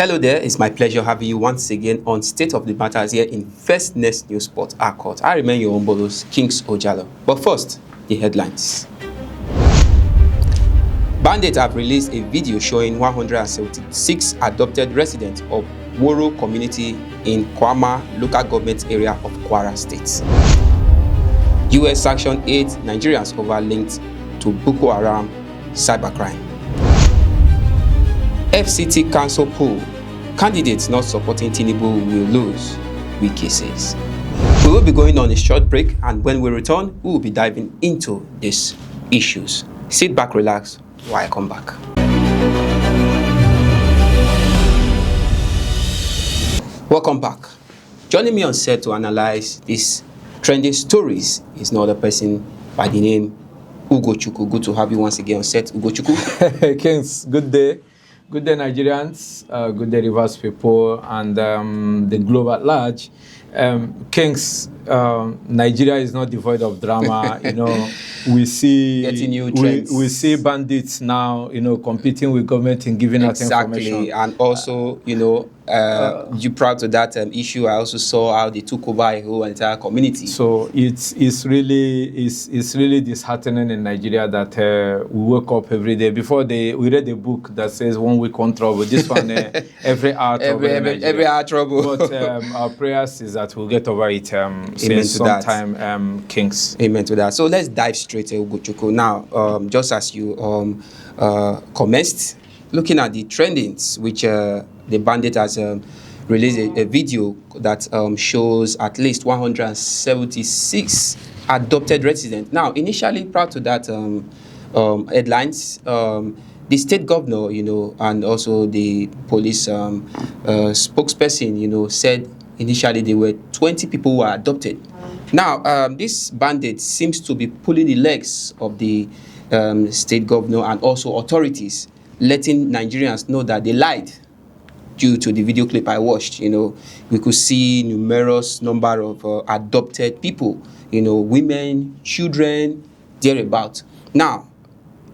Hello there, it's my pleasure having you once again on State of the Matters here in First Next News Sport Accord. I remain your Ombolos, Kings Ojalo. But first, the headlines. Bandit have released a video showing 176 adopted residents of Woro community in Kwama local government area of Kwara State. US sanction 8 Nigerians over linked to Boko Haram cybercrime. FCT council poll. Candidates not supporting Tinubu will lose, Wike says. We will be going on a short break, and when we return, we will be diving into these issues. Sit back, relax, while I come back. Welcome back. Joining me on set to analyze these trending stories is no other person by the name Ugochukwu. Good to have you once again on set, Ugochukwu. Kings, good day. Good day, Nigerians. Good day, Rivers people, and the globe at large. Kings, Nigeria is not devoid of drama. We see getting new trends. We see bandits now, competing with government in giving out information. Exactly, and also, you proud to that issue. I also saw how they took over a whole entire community. So it's really disheartening in Nigeria that we wake up every day. Before we read a book that says 1 week on trouble. This one every hour trouble. Every hour trouble. But our prayers is that we'll get over it since sometime, Kings. Amen to that. So let's dive straight to Ugochukwu. Now, just as you commenced, looking at the trendings, which the Bandit has released a video that shows at least 176 adopted residents. Now, initially, prior to that headlines, the state governor, and also the police spokesperson, said initially there were 20 people who were adopted. Now, this bandit seems to be pulling the legs of the state governor and also authorities, letting Nigerians know that they lied. Due to the video clip I watched, we could see numerous number of adopted people, women, children, thereabout. Now,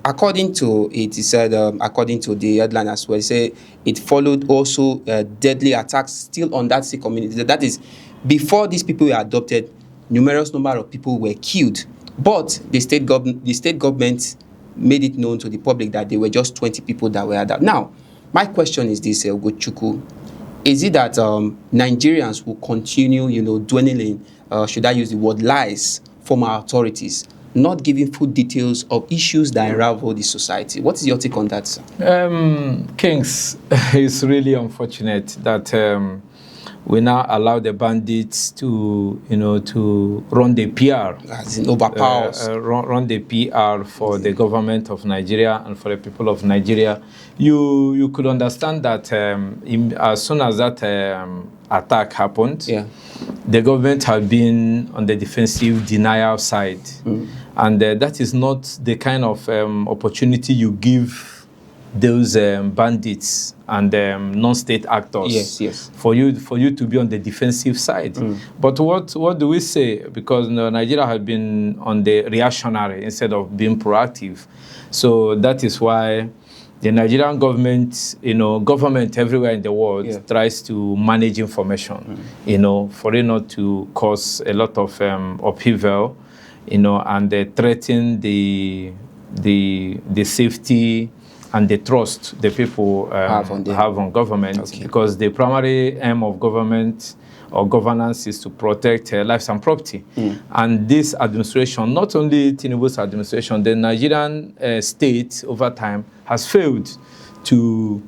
according to it, he said, according to the headline as well, say it followed also deadly attacks still on that same community. That is, before these people were adopted, numerous number of people were killed. But the state government made it known to the public that there were just 20 people that were adopted. Now, my question is this, Ugochukwu. Is it that Nigerians will continue, dwelling in, should I use the word lies, from our authorities, not giving full details of issues that unravel the society? What is your take on that, sir? Kings, it's really unfortunate that we now allow the bandits to, to run the PR. As in overpowers. Run the PR for the government of Nigeria and for the people of Nigeria. You could understand that as soon as that attack happened, the government had been on the defensive denial side. And that is not the kind of opportunity you give those bandits and non-state actors. Yes. For you to be on the defensive side. But what do we say? Because Nigeria has been on the reactionary instead of being proactive. So that is why the Nigerian government, government everywhere in the world tries to manage information, for it not to cause a lot of upheaval, and threaten the safety and the trust the people have on government. Okay. Because the primary aim of government or governance is to protect lives and property. And this administration, not only Tinubu's administration, the Nigerian state over time has failed to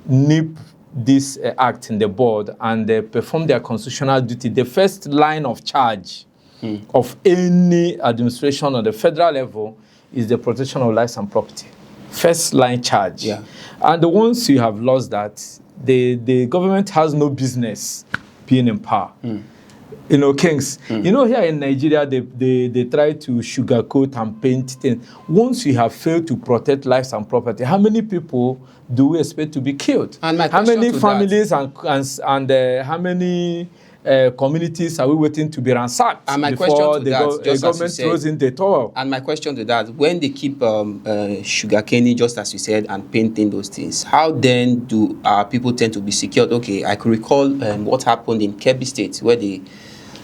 nip this act in the bud and perform their constitutional duty. The first line of charge of any administration on the federal level is the protection of lives and property. First line charge. And once you have lost that, the government has no business being in power. Kings. Here in Nigeria, they try to sugarcoat and paint things. Once you have failed to protect lives and property, how many people do we expect to be killed? And how many families and how many communities are we waiting to be ransacked and my before question to that, the government throws in the towel? And my question to that, when they keep sugarcane, just as you said, and painting those things, how then do people tend to be secured? Okay, I could recall what happened in Kebbi State, where the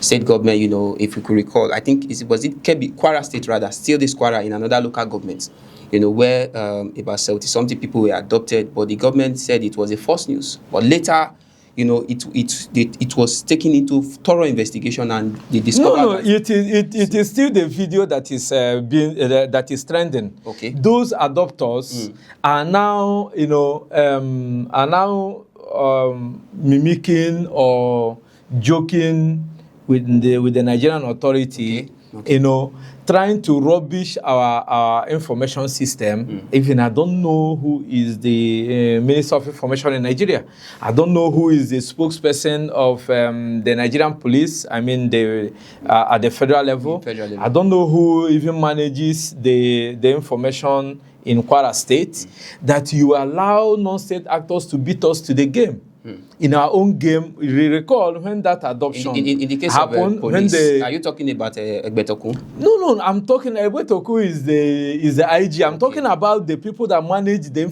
state government, you know, if you could recall, I think was it Kebbi, Kwara State rather, still this Kwara in another local government, you know, where about 70-something people were adopted, but the government said it was a false news. But later, you know, it was taken into thorough investigation, and they discovered. No, it is still the video that is that is trending. Okay. Those adopters are now, you know, mimicking or joking with the Nigerian authority. Okay. You know, trying to rubbish our information system. Even I don't know who is the Minister of Information in Nigeria. I don't know who is the spokesperson of the Nigerian police. I mean, at the federal level. I don't know who even manages the information in Kwara State. That you allow non-state actors to beat us to the game. In our own game, we recall when that adoption in the case happened. Of police, are you talking about Egbetoku? No, I'm talking. Egbetoku is the IG. I'm talking about the people that manage the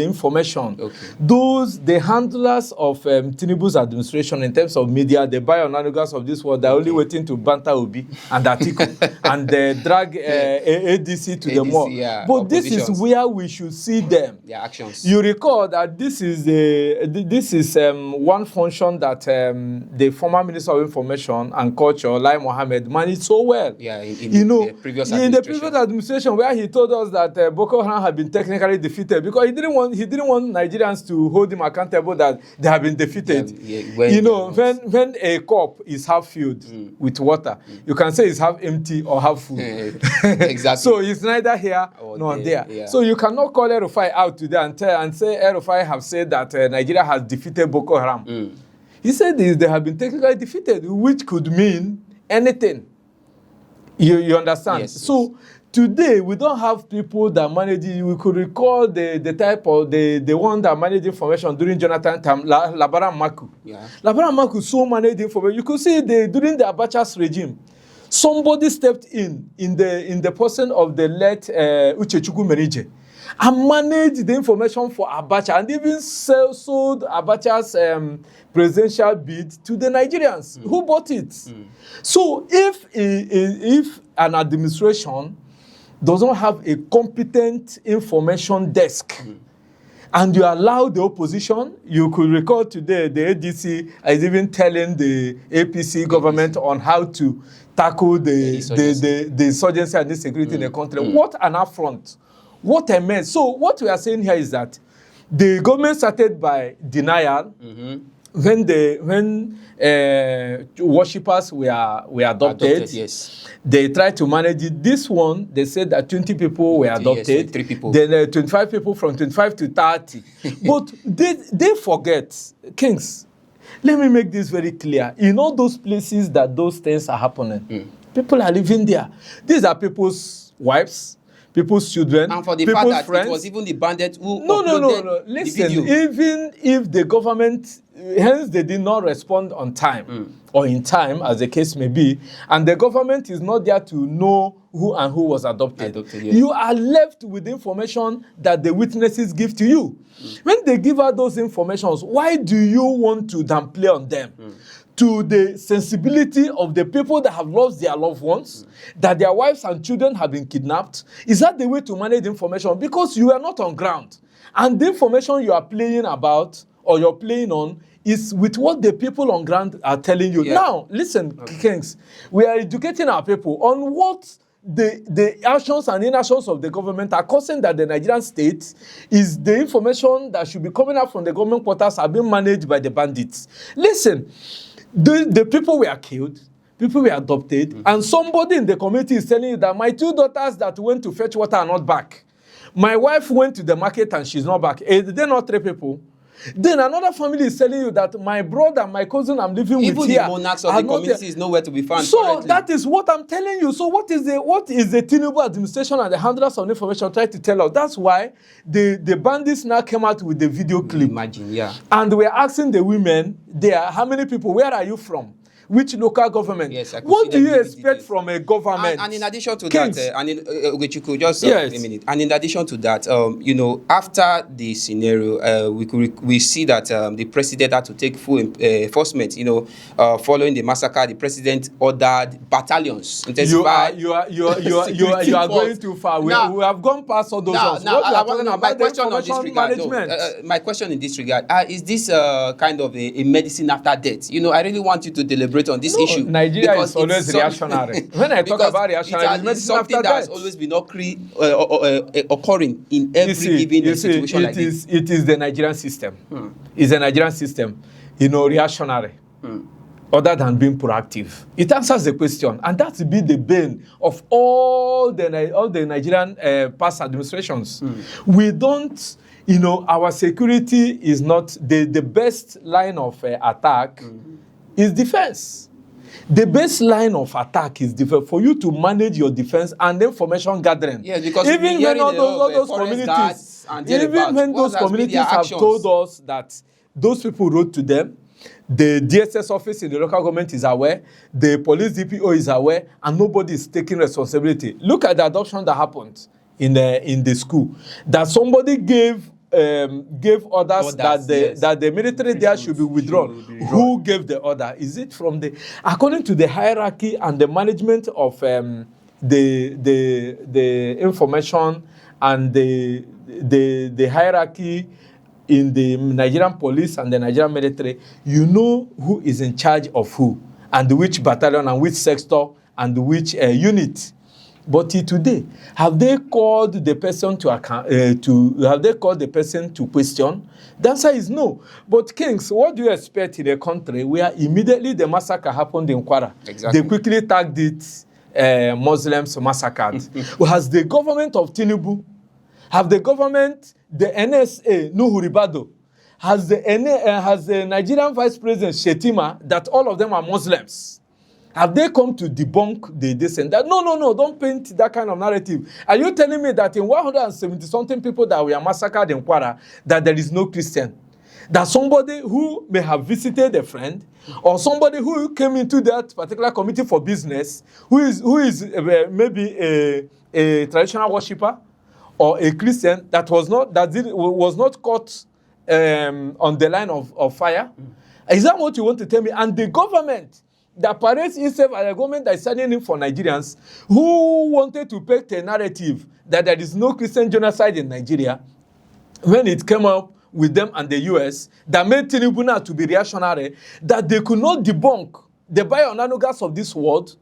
information. Okay. Those the handlers of Tinubu's administration in terms of media, the bioanalysts of this world, they're only waiting to banter Obi and Atiku and drag ADC to the mall. Yeah, but this is where we should see them. Their actions. You recall that this is one function that the former Minister of Information and Culture, Lai Mohammed, managed so well. Yeah, in the previous administration, where he told us that Boko Haram had been technically defeated because he didn't want Nigerians to hold him accountable that they have been defeated. When a cup is half filled with water, you can say it's half empty or half full. Exactly. So it's neither here nor there. Yeah. So you cannot call El-Rufai out today and say El-Rufai have said that Nigeria has defeated Boko Haram. He said they have been technically defeated, which could mean anything. You understand? Yes, so today we don't have people that manage it. We could recall the type of the one that managed information during Jonathan time, Labaran Maku. Yeah. Labaran Maku so managed information. You could see during the Abacha's regime, somebody stepped in the person of the late Uchechukwu Menije and managed the information for Abacha and even sold Abacha's presidential bid to the Nigerians who bought it. So if an administration doesn't have a competent information desk and you allow the opposition, you could recall today the ADC is even telling the APC government on how to tackle the insurgency and insecurity in the country. What an affront. What a mess. So what we are saying here is that the government started by denial when worshippers were adopted. Yes. They tried to manage it. This one, they said that 20 people were adopted. Yes, 3 people. Then 25 people from 25 to 30. But they forget. Kings, let me make this very clear. In all those places that those things are happening, people are living there. These are people's wives, people's children, and for the people's fact that friends. it was even the bandit who No. the Listen, video. even if the government, hence they did not respond on time or in time, as the case may be, and the government is not there to know who was adopted. Yes. You are left with information that the witnesses give to you. When they give out those informations, why do you want to downplay on them? To the sensibility of the people that have lost their loved ones, that their wives and children have been kidnapped? Is that the way to manage information? Because you are not on ground. And the information you are playing about or you're playing on is with what the people on ground are telling you. Yeah. Now, listen, Kings, we are educating our people on what the actions and inactions of the government are causing that the Nigerian state is the information that should be coming out from the government quarters are being managed by the bandits. Listen, the people were killed, people were adopted, and somebody in the community is telling you that my 2 daughters that went to fetch water are not back. My wife went to the market and she's not back. They're not 3 people. Then another family is telling you that my brother, my cousin I'm living with here. Even the monarchs of the community is nowhere to be found. So currently. That is what I'm telling you. So what is the Tinubu administration and the handlers of information trying to tell us? That's why the bandits now came out with the video clip. Imagine, yeah. And we're asking the women there, how many people, where are you from? which local government. Yes, what do you expect from a government? And in addition to Kings. that, a minute. And in addition to that, after the scenario, we see that the president had to take full enforcement. Following the massacre, the president ordered battalions intensify. You are going too far. We have gone past all those ones. My question in this regard is this kind of a medicine after death? I really want you to deliberate on this issue. Nigeria is always reactionary. When I talk about reactionary, it's medicine after death. That has always been occurring in every given situation like this. It is the Nigerian system. It's the Nigerian system, reactionary. Other than being proactive. It answers the question, and that's been the bane of all the Nigerian past administrations. We don't, our security is not the best line of attack is defense. The best line of attack is for you to manage your defense and information gathering. Yes, because even when all those communities, have told us that those people wrote to them, the DSS office in the local government is aware, the police DPO is aware, and nobody is taking responsibility. Look at the adoption that happened in the school. That somebody gave orders that the military there should be withdrawn. Who gave the order? Is it from according to the hierarchy and the management of the information and the hierarchy in the Nigerian police and the Nigerian military? You know who is in charge of who, and which battalion and which sector and which unit. But today, have they called the person to account? Have they called the person to question? The answer is no. But Kings, what do you expect in a country where immediately the massacre happened in Kwara? Exactly. They quickly tagged it Muslims massacred. Has the government of Tinubu, the NSA, Nuhu Ribado, has the Nigerian Vice President Shetima, that all of them are Muslims? Have they come to debunk this and that? No, don't paint that kind of narrative. Are you telling me that in 170-something people that were massacred in Kwara, that there is no Christian? That somebody who may have visited a friend, or somebody who came into that particular committee for business, who is maybe a traditional worshipper, or a Christian that was not caught on the line of fire? Is that what you want to tell me? And the government that parades itself as a government that is standing in for Nigerians who wanted to paint a narrative that there is no Christian genocide in Nigeria, when it came up with them and the US, that made Tinubu now to be reactionary, that they could not debunk the bionanogas of this world,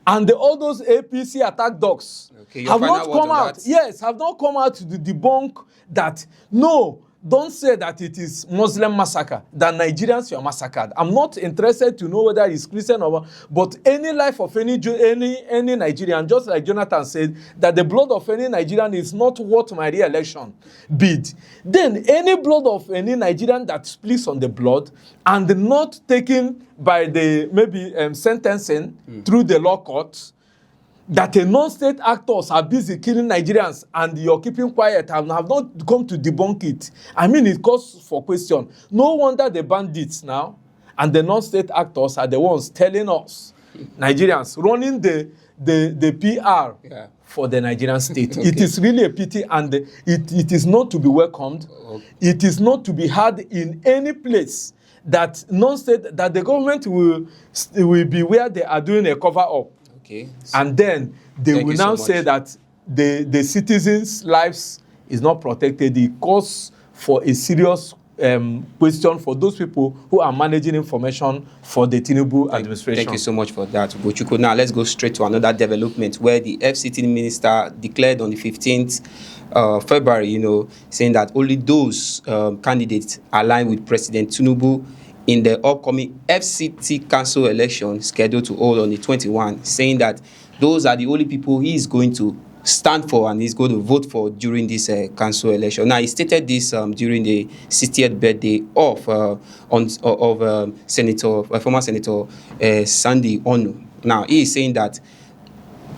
and all those APC attack dogs have not come out. Yes, have not come out to debunk that. No, don't say that it is Muslim massacre, that Nigerians were massacred. I'm not interested to know whether it's Christian or what, but any life of any Nigerian, just like Jonathan said, that the blood of any Nigerian is not worth my re-election bid. Then any blood of any Nigerian that splits on the blood and not taken by the sentencing through the law courts, that a non-state actors are busy killing Nigerians and you're keeping quiet and have not come to debunk it. I mean, it calls for question. No wonder the bandits now and the non-state actors are the ones telling us, Nigerians, running the PR for the Nigerian state. Okay. It is really a pity, and it is not to be welcomed. Okay. It is not to be had in any place that non-state, that the government will be where they are doing a cover-up. Okay. And then they will now say that the citizens' lives is not protected. It calls for a serious question for those people who are managing information for the Tinubu administration. Thank you so much for that, Bochuku. Now let's go straight to another development where the FCT minister declared on the 15th February, saying that only those candidates aligned with President Tinubu in the upcoming FCT council election scheduled to hold on the 21st, saying that those are the only people he is going to stand for and he's going to vote for during this council election. Now, he stated this during the 60th birthday of former Senator Sandy Onu. Now, he is saying that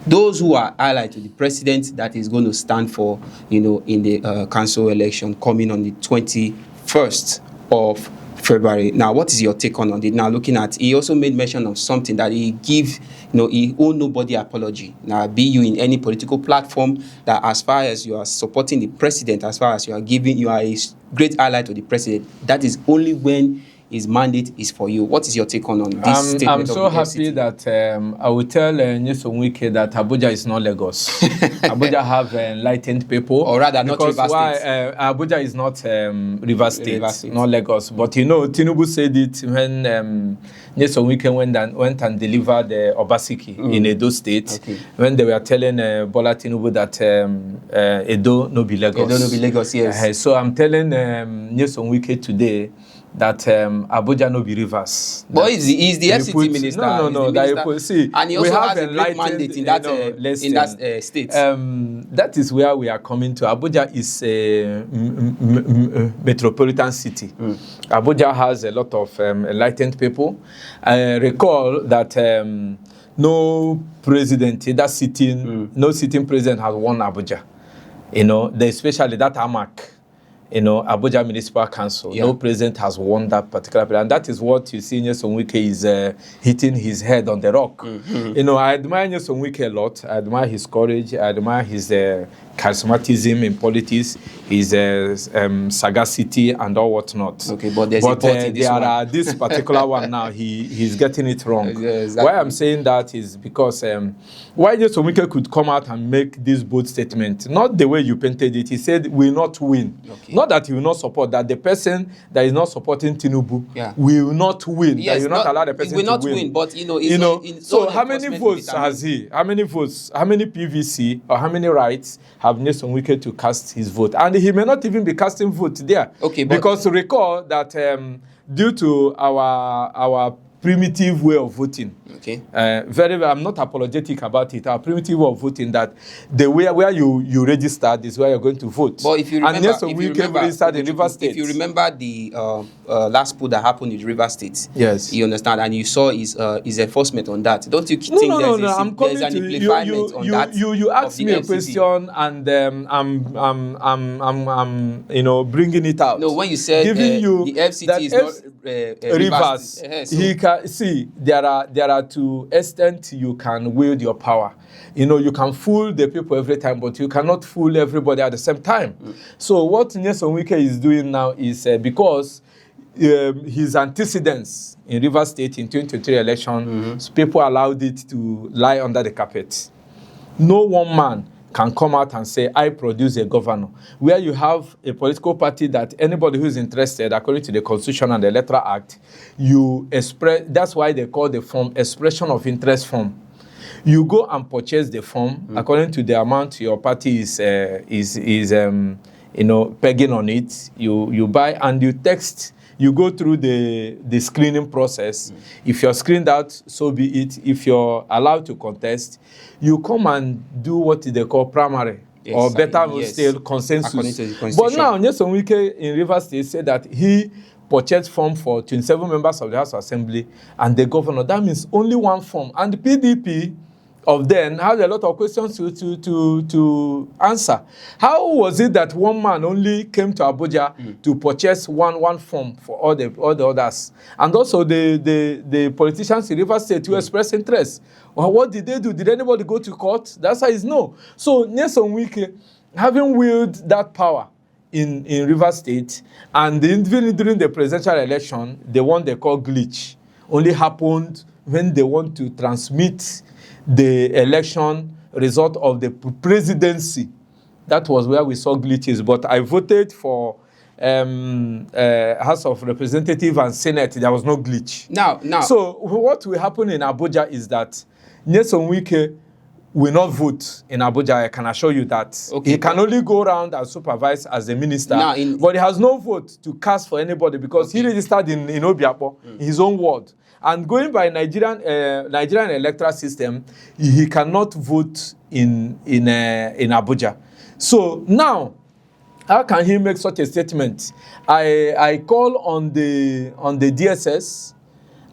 those who are allied to the president that is going to stand for, in the council election coming on the 21st of February. Now, what is your take on it? Now, looking at, he also made mention of something that he he owe nobody apology. Now, be you in any political platform, that as far as you are supporting the president, as far as you are a great ally to the president, that is only when his mandate is for you. What is your take on this statement? I'm so happy that I will tell Nyesom Wike that Abuja is not Lagos. Abuja have enlightened people. Or rather, not Rivers State. Abuja is not Rivers State, not Lagos. But Tinubu said it when Nyesom Wike went and delivered Obaseki in Edo State, when they were telling Bola Tinubu that Edo no be Lagos. Edo no be Lagos, yes. So I'm telling Nyesom Wike today that Abuja no be Rivers. But he's the FCT minister. No. And he also has a great mandate in that state. That is where we are coming to. Abuja is a metropolitan city. Abuja has a lot of enlightened people. I recall that no president, no sitting president has won Abuja. Especially that AMAC. Abuja Municipal Council. No president has won that particular place. And that is what you see Nyesom Wike is hitting his head on the rock. I admire Nyesom Wike a lot. I admire his courage. I admire his charismatism in politics, his sagacity and all whatnot. Okay, but there's this particular one now, he's getting it wrong. Exactly. Why I'm saying that is because why Nyesom Wike could come out and make this bold statement, not the way you painted it. He said, will not win. Okay. Not that he will not support, that the person that is not supporting Tinubu will not win. Yes, that will not allow the person to win. Will not win, but so how many votes has he? How many votes? How many PVC or how many rights have Nyesom Wike to cast his vote? And he may not even be casting vote there. Okay, because recall that due to our primitive way of voting. Okay. I'm not apologetic about it. Our primitive way of voting, that the way where you registered is where you're going to vote. But if you remember, registered in River State. If you remember the last poll that happened in River State, yes, you understand, and you saw his enforcement on that. Don't you think there's an amplification on that? You asked me a question, and I'm bringing it out. No, when you said the FCT is not Rivers, he can see there are to extent you can wield your power. You can fool the people every time, but you cannot fool everybody at the same time. So what Nyesom Wike is doing now is because his antecedents in Rivers State in 2023 election, people allowed it to lie under the carpet. No one man can come out and say, I produce a governor. Where you have a political party that anybody who is interested, according to the Constitution and the Electoral Act, you express, that's why they call the form expression of interest form. You go and purchase the form according to the amount your party is pegging on it. You buy and you text. You go through the screening process. If you're screened out, so be it. If you're allowed to contest, you come and do what they call primary, or better still, consensus. But now, Nyesom Wike in Rivers State said that he purchased form for 27 members of the House of Assembly and the governor. That means only one form. And the PDP of then has a lot of questions to answer. How was it that one man only came to Abuja to purchase one form for all the others? And also the politicians in Rivers State who expressed interest. Well, what did they do? Did anybody go to court? That's why it's no. So Nyesom Wike, having wielded that power in Rivers State, and even during the presidential election, the one they call glitch only happened when they want to transmit the election result of the presidency. That was where we saw glitches. But I voted for House of Representatives and Senate. There was no glitch. Now. So what will happen in Abuja is that Nyesom Wike will not vote in Abuja. I can assure you that. Okay, he can only go around and supervise as a minister. But he has no vote to cast for anybody because he registered in Obiapo, in his own ward. And going by Nigerian electoral system, he cannot vote in Abuja. So now, how can he make such a statement? I call on the DSS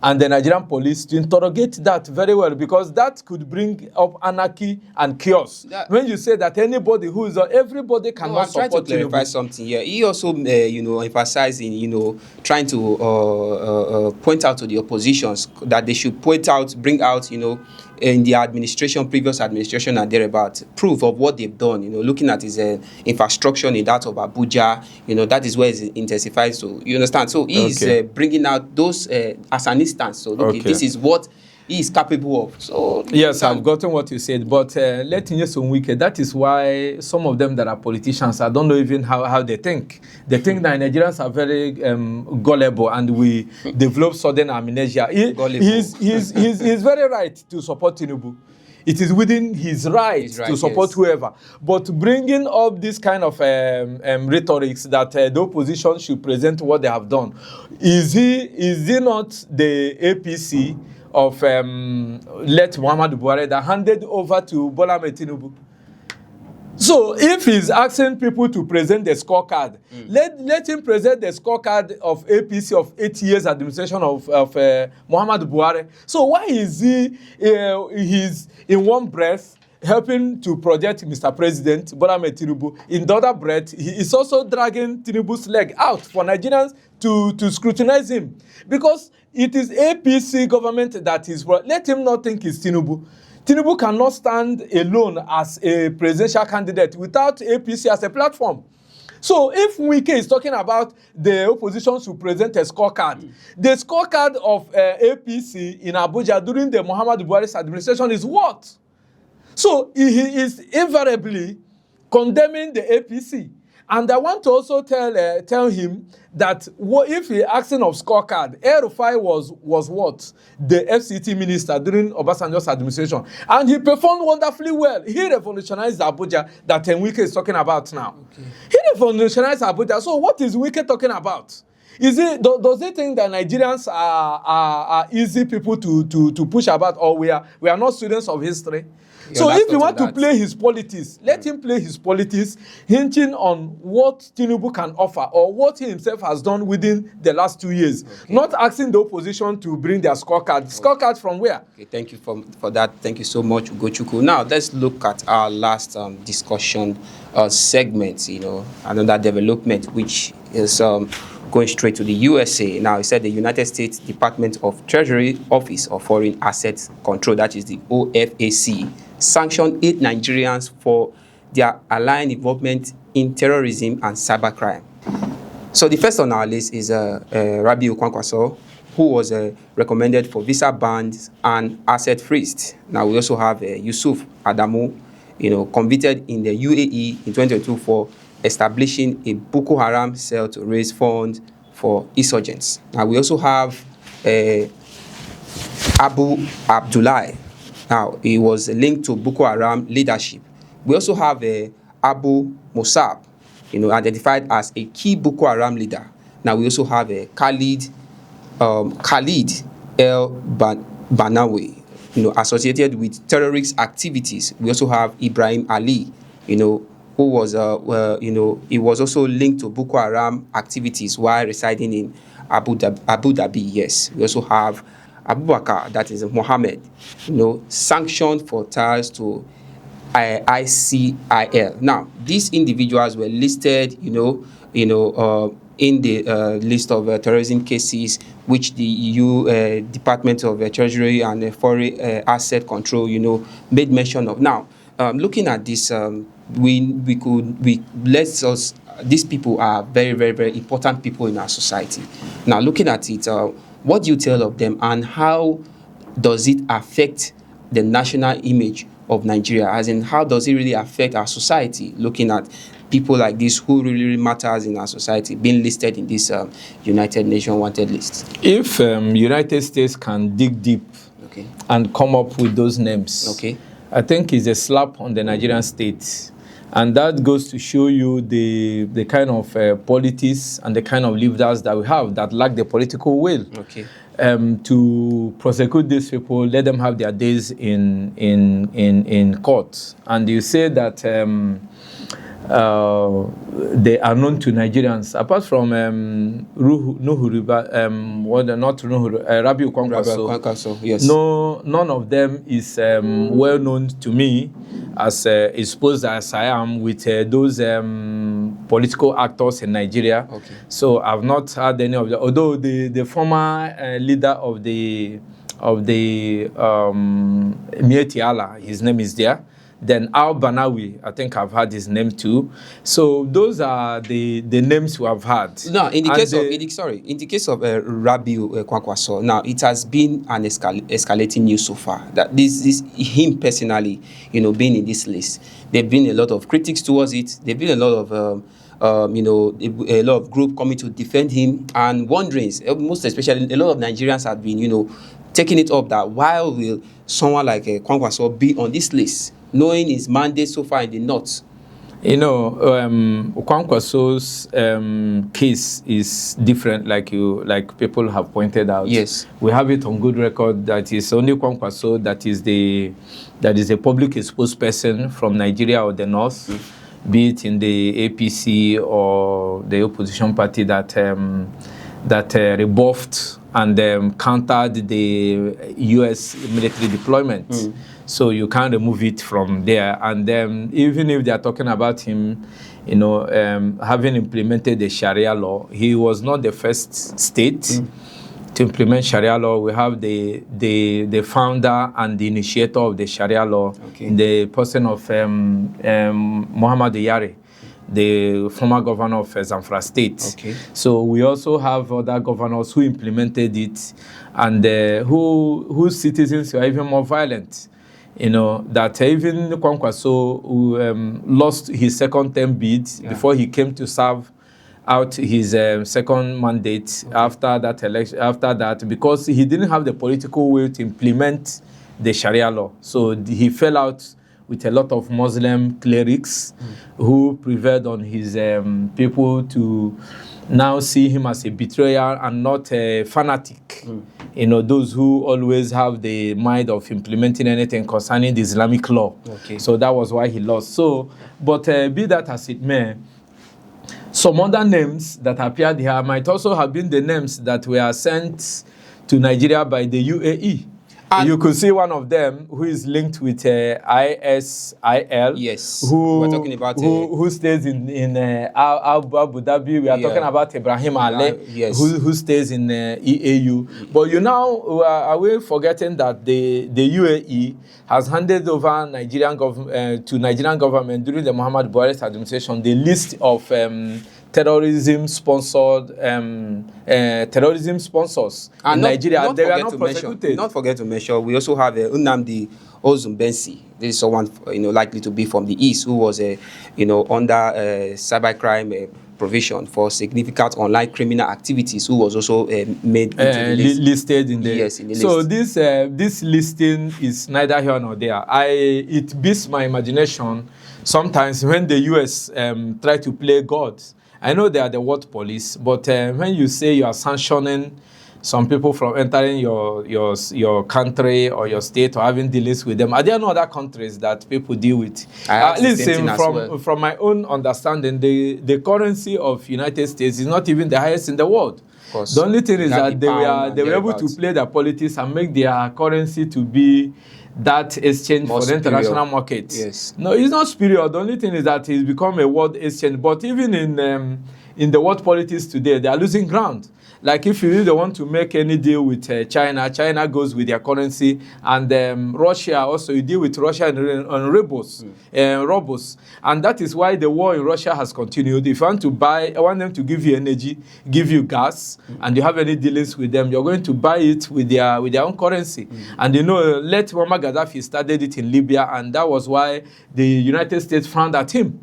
and the Nigerian police to interrogate that very well, because that could bring up anarchy and chaos. When you say that anybody who is everybody cannot support Tinubu. I'm trying to clarify something here. He also, emphasizing, trying to point out to the oppositions that they should bring out, in the previous administration and thereabout, proof of what they've done. Looking at his infrastructure in that of Abuja, that is where it intensifies. So you understand. So he is bringing out those as an instance. So this is what he is capable of. So yes, I've gotten what you said, but let me some Wike. That is why some of them that are politicians, I don't know even how they think. They think that Nigerians are very gullible, and we develop sudden amnesia. He's very right to support Tinubu. It is within his right to support whoever. But bringing up this kind of rhetorics that the opposition should present what they have done, is he not the APC of let Muhammad Buhari that handed over to Bola Ahmed Tinubu? So if he's asking people to present the scorecard, let him present the scorecard of APC of 8 years administration of Muhammad Buhari. So why is he's in one breath helping to project Mr. President Bola Ahmed Tinubu? In the other breath, he is also dragging Tinubu's leg out for Nigerians to scrutinize him, because it is APC government that is. Let him not think it's Tinubu. Tinubu cannot stand alone as a presidential candidate without APC as a platform. So if Wike is talking about the opposition to present a scorecard, the scorecard of APC in Abuja during the Muhammad Buhari's administration is what? So he is invariably condemning the APC. And I want to also tell him that if he asking of scorecard, El-Rufai was what? The FCT minister during Obasanjo's administration. And he performed wonderfully well. He revolutionized Abuja that Wike is talking about now. Okay. He revolutionized Abuja. So what is Wike talking about? Does he think that Nigerians are easy people to push about, or we are not students of history? So if you want to play his politics, let him play his politics, hinting on what Tinubu can offer or what he himself has done within the last 2 years. Okay. Not asking the opposition to bring their scorecard. Scorecard from where? Okay, thank you for that. Thank you so much, Ugochukwu. Now let's look at our last discussion segment. Another development which is going straight to the USA. Now, he said the United States Department of Treasury Office of Foreign Assets Control, that is the OFAC, sanctioned 8 Nigerians for their aligned involvement in terrorism and cybercrime. So the first on our list is Rabiu Kwankwaso, who was recommended for visa bans and asset freeze. Now we also have Yusuf Adamu, convicted in the UAE in 2022 for establishing a Boko Haram cell to raise funds for insurgents. Now we also have Abu Abdullah. Now he was linked to Boko Haram leadership. We also have Abu Musab, identified as a key Boko Haram leader. Now we also have Khalid El Banawi, associated with terrorist activities. We also have Ibrahim Ali, who was, he was also linked to Boko Haram activities while residing in Abu Dhabi. Yes, we also have Abubakar, that is Mohammed, sanctioned for ties to ICIL. Now, these individuals were listed, in the list of terrorism cases which the EU Department of Treasury and Foreign Asset Control, made mention of. Now, looking at this, these people are very, very, very important people in our society. Now, looking at it, what do you tell of them, and how does it affect the national image of Nigeria? As in, how does it really affect our society, looking at people like this who really matters in our society being listed in this United Nations wanted list? If United States can dig deep and come up with those names, I think it's a slap on the Nigerian state. And that goes to show you the kind of politics and the kind of leaders that we have that lack the political will to prosecute these people, let them have their days in court. And you say that they are known to Nigerians. Apart from Rabiu Kwankwaso, yes. None of them is well known to me as exposed as I am with those political actors in Nigeria. Okay. So I've not had any of them. Although the former leader of the Mieti Allah, his name is there. Then Al-Banawi, I think I've had his name too. So those are the names we have had. Now, in the case of Rabiu Kwankwaso, now it has been an escalating news so far. That this him personally, being in this list. There've been a lot of critics towards it. There've been a lot of a lot of group coming to defend him and wonderings. Most especially, a lot of Nigerians have been, taking it up that why will someone like Kwankwaso be on this list, knowing his mandate so far in the north? Kwankwaso's case is different, like people have pointed out. Yes, we have it on good record that it's only Kwankwaso that is a public exposed person from Nigeria or the north, be it in the APC or the opposition party that rebuffed and countered the U.S. military deployment. So you can't remove it from there. And even if they are talking about him, having implemented the Sharia law, he was not the first state to implement Sharia law. We have the founder and the initiator of the Sharia law, the person of Muhammad Yari, the former governor of Zamfara State. Okay. So we also have other governors who implemented it and whose citizens are even more violent. That even Kwankwaso, who lost his second term bid before he came to serve out his second mandate after that election, because he didn't have the political will to implement the Sharia law. So he fell out with a lot of Muslim clerics who prevailed on his people to now see him as a betrayer and not a fanatic. Those who always have the mind of implementing anything concerning the Islamic law. Okay. So that was why he lost. So, but be that as it may, some other names that appeared here might also have been the names that were sent to Nigeria by the UAE. And you could see one of them who is linked with ISIL. Yes, we're talking about who stays in Abu Dhabi. We are talking about Ibrahim Ale, yes, who stays in EAU. But are we forgetting that the UAE has handed over to Nigerian government during the Muhammad Buhari's administration the list of terrorism sponsors in Nigeria. They were not prosecuted. Not forget to mention, we also have Nnamdi Ozumbensi. This is someone likely to be from the east who was under cybercrime provision for significant online criminal activities, who was also made into the list. Listed in the list. So this listing is neither here nor there. It beats my imagination sometimes when the US try to play God. I know they are the world police, but when you say you are sanctioning some people from entering your country or your state or having dealings with them, are there no other countries that people deal with? At least from my own understanding, the currency of United States is not even the highest in the world. Of course. The only thing is that they were able to play their politics and make their currency to be that exchange for the international market. Yes. No, it's not superior. The only thing is that it's become a world exchange. But even in the world politics today, they are losing ground. Like if you really want to make any deal with China, China goes with their currency, and Russia also, you deal with Russia on rubles, and that is why the war in Russia has continued. If you want to I want them to give you energy, give you gas, and you have any dealings with them, you're going to buy it with their own currency. And let Muammar Gaddafi started it in Libya, and that was why the United States frowned at him.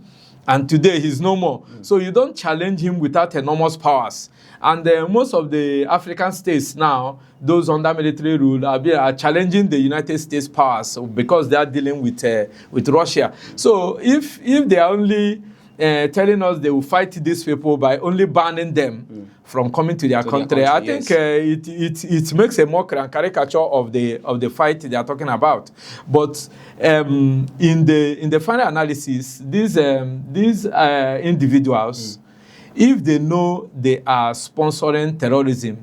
And today he's no more. So you don't challenge him without enormous powers. And most of the African states now, those under military rule, are challenging the United States powers because they are dealing with Russia. So if they are only telling us they will fight these people by only banning them from coming to their country. I think it makes a mockery and caricature of the fight they are talking about. But in the final analysis, these individuals, if they know they are sponsoring terrorism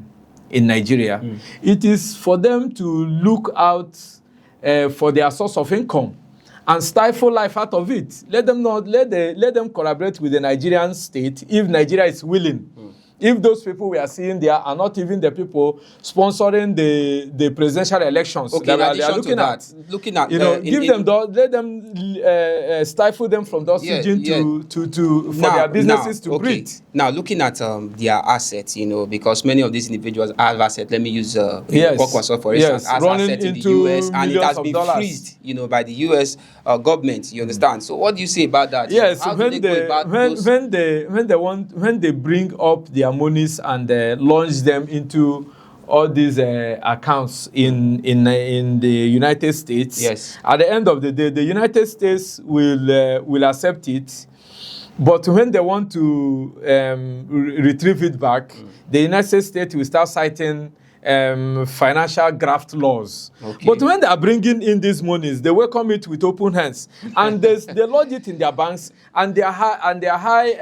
in Nigeria, it is for them to look out for their source of income and stifle life out of it. Let them collaborate with the Nigerian state if Nigeria is willing. If those people we are seeing there are not even the people sponsoring the presidential elections that they are looking at, let them stifle them from the oxygen for their businesses to breathe. Now, looking at their assets, because many of these individuals have assets. Let me use Kwankwaso, for instance, has assets in the US, and it has been freezed, by the US government. You understand? So, what do you say about that? Yes, when they bring up their monies and launch them into all these accounts in the United States. Yes. At the end of the day, the United States will accept it. But when they want to retrieve it back, the United States will start citing financial graft laws. Okay. But when they are bringing in these monies, they welcome it with open hands, and they lodge it in their banks, and their high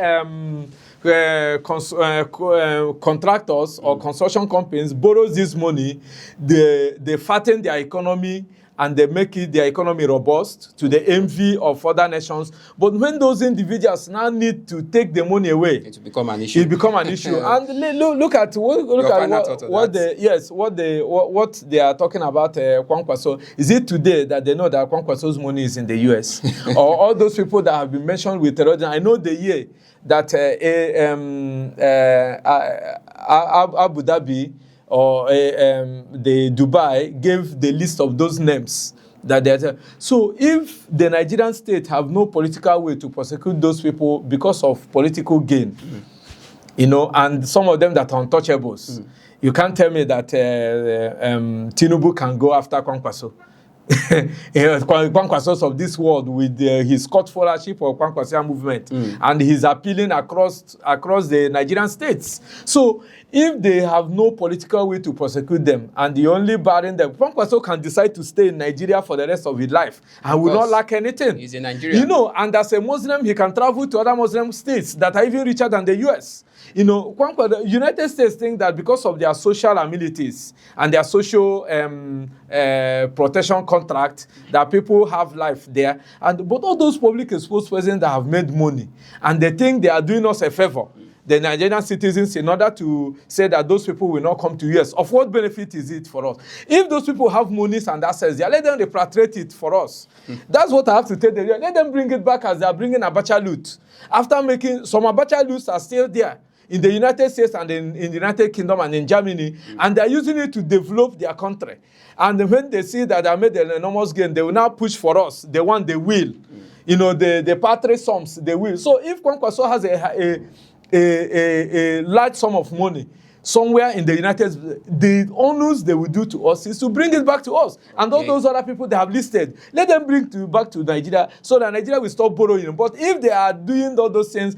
contractors or construction companies borrows this money. They fatten their economy and they make their economy robust to the envy of other nations. But when those individuals now need to take the money away, it will become an issue. And look at what they are talking about. Kwankwaso. Is it today that they know that Kwankwaso's money is in the US? Or all those people that have been mentioned with terrorism? I know the year that Abu Dhabi or the Dubai gave the list of those names that they. So if the Nigerian state have no political way to prosecute those people because of political gain, and some of them that are untouchables, you can't tell me that Tinubu can go after Kwankwaso. Kwankwasos of this world with his court followership of Kwankwasia movement, and he's appealing across the Nigerian states. So if they have no political way to prosecute them and the only barring them, Kwankwaso can decide to stay in Nigeria for the rest of his life and will not lack anything. He's in Nigeria. And as a Muslim, he can travel to other Muslim states that are even richer than the US. The United States think that because of their social amenities and their social protection contract, that people have life there. But all those public exposed persons that have made money, and they think they are doing us a favor, the Nigerian citizens, in order to say that those people will not come to US. Of what benefit is it for us? If those people have monies and assets there, let them repatriate it for us. That's what I have to tell them. Let them bring it back as they are bringing Abacha loot. After making some Abacha loots are still there in the United States and in the United Kingdom and in Germany, and they're using it to develop their country. And when they see that they made an enormous gain, they will now push for us. They want the will. The patrie sums, they will. So if Kwankwaso has a large sum of money somewhere in the United States, the onus they will do to us is to bring it back to us. And all those other people they have listed, let them bring back to Nigeria so that Nigeria will stop borrowing. But if they are doing all those things,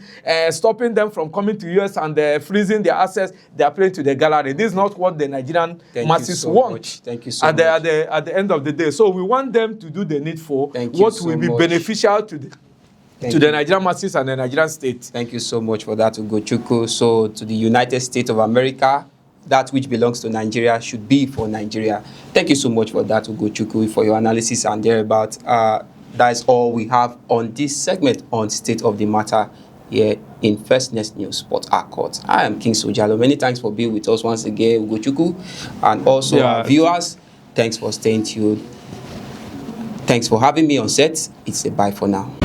stopping them from coming to US and freezing their assets, they are playing to the gallery. This is not what the Nigerian masses want. Thank you so much. At the end of the day. So we want them to do the needful, what will be beneficial to the Nigerian masses and the Nigerian state. Thank you so much for that, Ugochukwu. So to the United States of America, that which belongs to Nigeria should be for Nigeria. Thank you so much for that, Ugochukwu, for your analysis and thereabout. That's all we have on this segment on State of the Matter here in First Next News Sport Accord. I am King Sojalo. Many thanks for being with us once again, Ugochukwu, and also our viewers. Thanks for staying tuned. Thanks for having me on set. It's a bye for now.